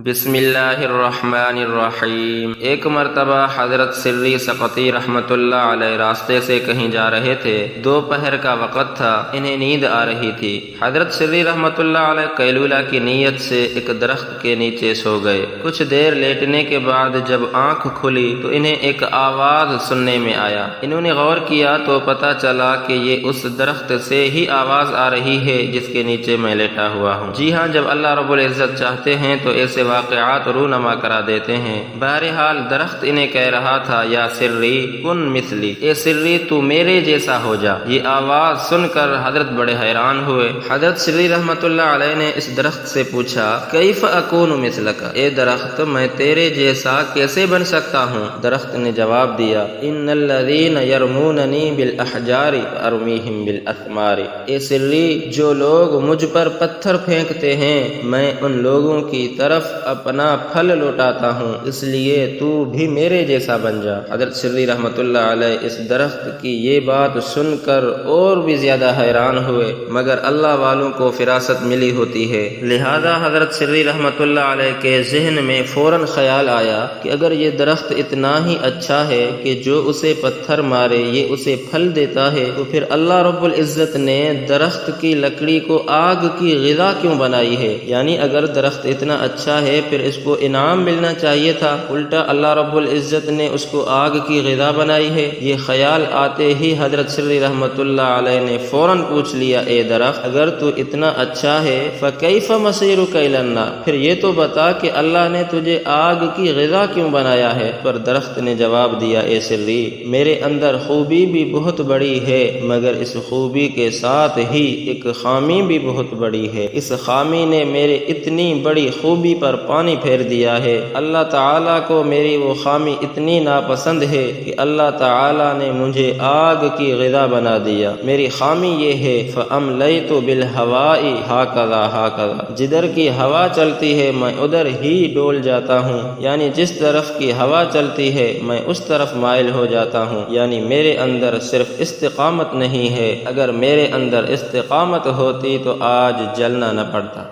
بسم اللہ الرحمن الرحیم۔ ایک مرتبہ حضرت سری سقطی رحمۃ اللہ علیہ راستے سے کہیں جا رہے تھے۔ دوپہر کا وقت تھا، انہیں نیند آ رہی تھی۔ حضرت سری رحمۃ اللہ علیہ قیلولہ کی نیت سے ایک درخت کے نیچے سو گئے۔ کچھ دیر لیٹنے کے بعد جب آنکھ کھلی تو انہیں ایک آواز سننے میں آیا۔ انہوں نے غور کیا تو پتہ چلا کہ یہ اس درخت سے ہی آواز آ رہی ہے جس کے نیچے میں لیٹا ہوا ہوں۔ جی ہاں، جب اللہ رب العزت چاہتے ہیں تو ایسے واقعات رونما کرا دیتے ہیں۔ بہرحال درخت انہیں کہہ رہا تھا، یا سری کن مثلی، اے سری تو میرے جیسا ہو جا۔ یہ آواز سن کر حضرت بڑے حیران ہوئے۔ حضرت سری رحمۃ اللہ علیہ نے اس درخت سے پوچھا، کیف اکون مثلک، اے درخت میں تیرے جیسا کیسے بن سکتا ہوں؟ درخت نے جواب دیا، ان الذین یرموننی بالاحجار ارمیہم بالاسمار، اے سری جو لوگ مجھ پر پتھر پھینکتے ہیں میں ان لوگوں کی طرف اپنا پھل لوٹاتا ہوں، اس لیے تو بھی میرے جیسا بن جا۔ حضرت سری رحمۃ اللہ علیہ اس درخت کی یہ بات سن کر اور بھی زیادہ حیران ہوئے، مگر اللہ والوں کو فراست ملی ہوتی ہے، لہذا حضرت سری رحمۃ اللہ علیہ کے ذہن میں فوراً خیال آیا کہ اگر یہ درخت اتنا ہی اچھا ہے کہ جو اسے پتھر مارے یہ اسے پھل دیتا ہے تو پھر اللہ رب العزت نے درخت کی لکڑی کو آگ کی غذا کیوں بنائی ہے؟ یعنی اگر درخت اتنا اچھا ہے پھر اس کو انعام ملنا چاہیے تھا، الٹا اللہ رب العزت نے اس کو آگ کی غذا بنائی ہے۔ یہ خیال آتے ہی حضرت سری رحمۃ اللہ علیہ نے فوراً پوچھ لیا، اے درخت اگر تو اتنا اچھا ہے فکیف مصیرک الی النار، پھر یہ تو بتا کہ اللہ نے تجھے آگ کی غذا کیوں بنایا ہے؟ پر درخت نے جواب دیا، اے سری میرے اندر خوبی بھی بہت بڑی ہے، مگر اس خوبی کے ساتھ ہی ایک خامی بھی بہت بڑی ہے۔ اس خامی نے میرے اتنی بڑی خوبی پر پانی پھیر دیا ہے۔ اللہ تعالیٰ کو میری وہ خامی اتنی ناپسند ہے کہ اللہ تعالیٰ نے مجھے آگ کی غذا بنا دیا۔ میری خامی یہ ہے، فَأَمْلَيْتُ بِالْهَوَاءِ هَكَذَا هَكَذَا، جدھر کی ہوا چلتی ہے میں ادھر ہی ڈول جاتا ہوں، یعنی جس طرف کی ہوا چلتی ہے میں اس طرف مائل ہو جاتا ہوں۔ یعنی میرے اندر صرف استقامت نہیں ہے، اگر میرے اندر استقامت ہوتی تو آج جلنا نہ پڑتا۔